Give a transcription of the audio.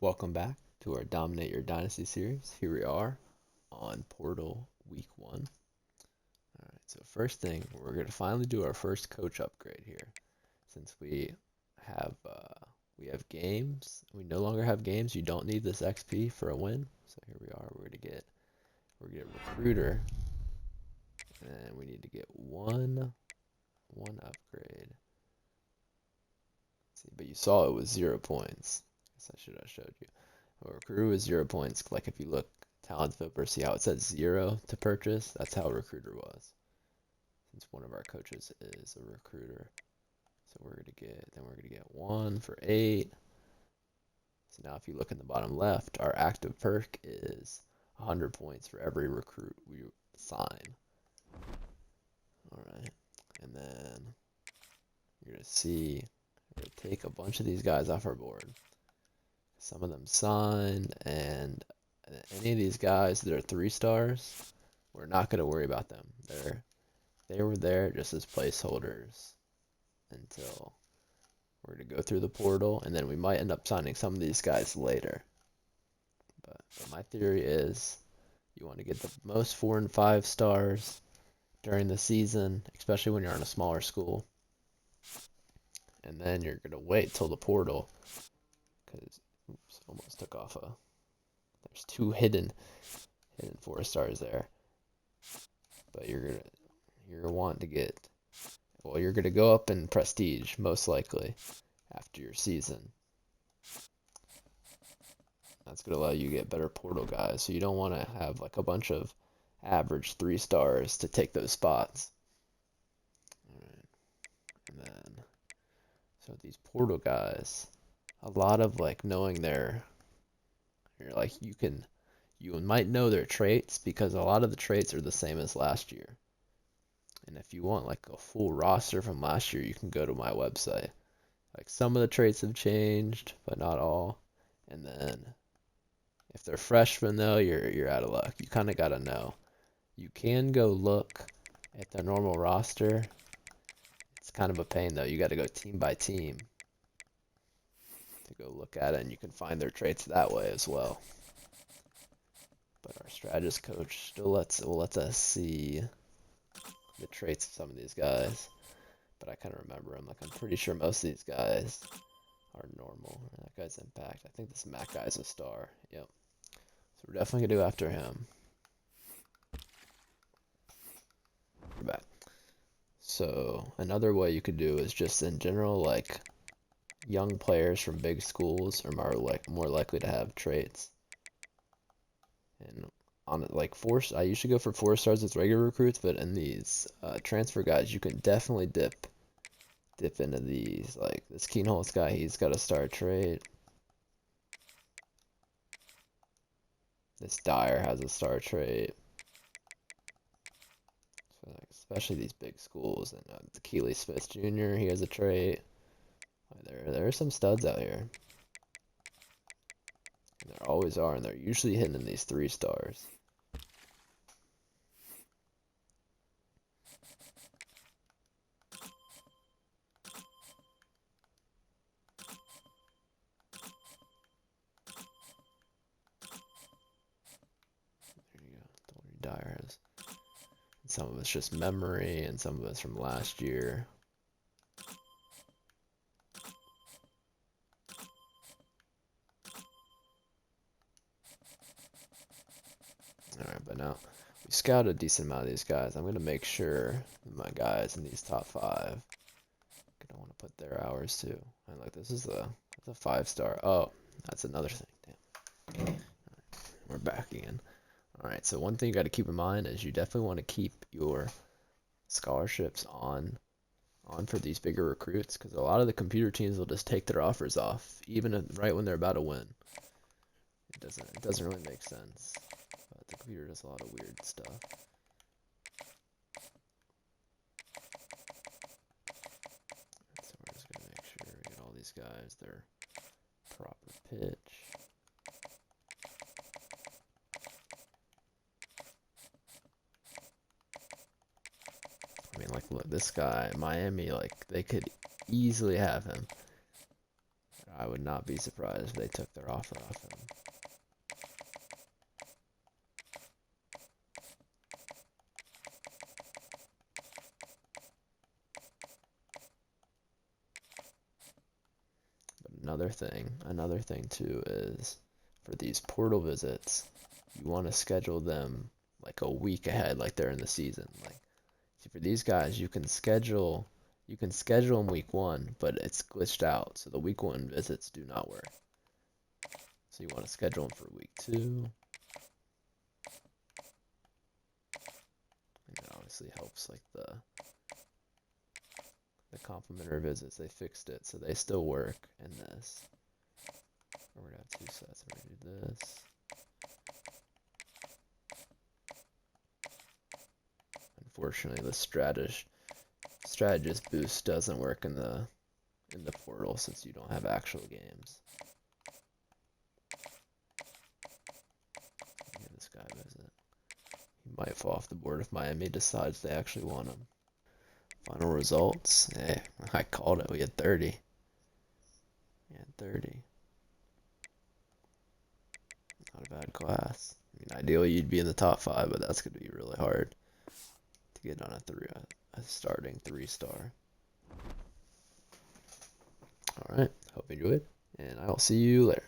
Welcome back to our Dominate Your Dynasty series. Here we are on Portal Week 1. Alright, so first thing, we're going to finally do our first coach upgrade here. Since have we have games, we no longer have games, you don't need this XP for a win. So here we are, we're gonna get recruiter, and we need to get one upgrade. See, but you saw it was 0 points. Guess I should have showed you. Recruiter was 0 points. Like if you look talent flipper, see how it says 0 to purchase? That's how recruiter was. Since one of our coaches is a recruiter. So we're gonna get 1 for 8. So now if you look in the bottom left, our active perk is 100 points for every recruit we sign. Alright. And then you're gonna take a bunch of these guys off our board. Some of them signed, and any of these guys that are 3 stars, we're not going to worry about them. They were there just as placeholders until we're going to go through the portal, and then we might end up signing some of these guys later. But my theory is you want to get the most 4 and 5 stars during the season, especially when you're on a smaller school. And then you're going to wait till the portal, because oops, almost took off there's 2 hidden 4 stars there. But you're gonna want to get, well, you're gonna go up in prestige most likely after your season. That's gonna allow you to get better portal guys. So you don't want to have like a bunch of average 3 stars to take those spots. Alright. And then so these portal guys, a lot of like knowing you're like you might know their traits because a lot of the traits are the same as last year. And if you want like a full roster from last year, you can go to my website. Like some of the traits have changed, but not all. And then if they're freshmen though, you're out of luck. You kind of got to know. You can go look at the normal roster. It's kind of a pain though. You got to go team by team to go look at it, and you can find their traits that way as well. But our strategist coach still lets us see the traits of some of these guys. But I kind of remember them. Like I'm pretty sure most of these guys are normal. That guy's impact. I think this Mac guy's a star. Yep. So we're definitely gonna go after him. We're back. So another way you could do is just in general, like young players from big schools are more likely to have traits. And on it, like I usually go for 4 stars as regular recruits, but in these transfer guys, you can definitely dip into these. Like this Keenholz guy, he's got a star trait. This Dyer has a star trait. So like, especially these big schools, and the Keely Smith Jr. He has a trait. There are some studs out here. And there always are, and they're usually hidden in these 3 stars. There you go. Dyer has. Some of it's just memory, and some of it's from last year. Alright, but now we scouted a decent amount of these guys. I'm going to make sure my guys in these top 5, I'm going to want to put their hours too. And like this is a 5-star. Oh, that's another thing. Damn. Right, we're back again. Alright, so one thing you got to keep in mind is you definitely want to keep your scholarships on for these bigger recruits, because a lot of the computer teams will just take their offers off even right when they're about to win. It doesn't really make sense. But the computer does a lot of weird stuff. So we're just gonna make sure we get all these guys their proper pitch. I mean, like, look, this guy, Miami, like, they could easily have him. I would not be surprised if they took their offer off him. But another thing too is for these portal visits, you want to schedule them like a week ahead, like they're in the season. Like, see, for these guys, you can schedule them week 1, but it's glitched out, so the week 1 visits do not work. So you want to schedule them for week 2. And it obviously helps like the complimentary visits. They fixed it, so they still work in this. We're gonna have 2 sets. We're gonna do this. Unfortunately, the strategist boost doesn't work in the portal since you don't have actual games. Give this guy a visit. He might fall off the board if Miami decides they actually want him. Final results. Hey, I called it. We had 30. We had 30. Not a bad class. I mean, ideally you'd be in the top 5, but that's gonna be really hard to get on a starting 3-star. All right. Hope you enjoyed, and I will see you later.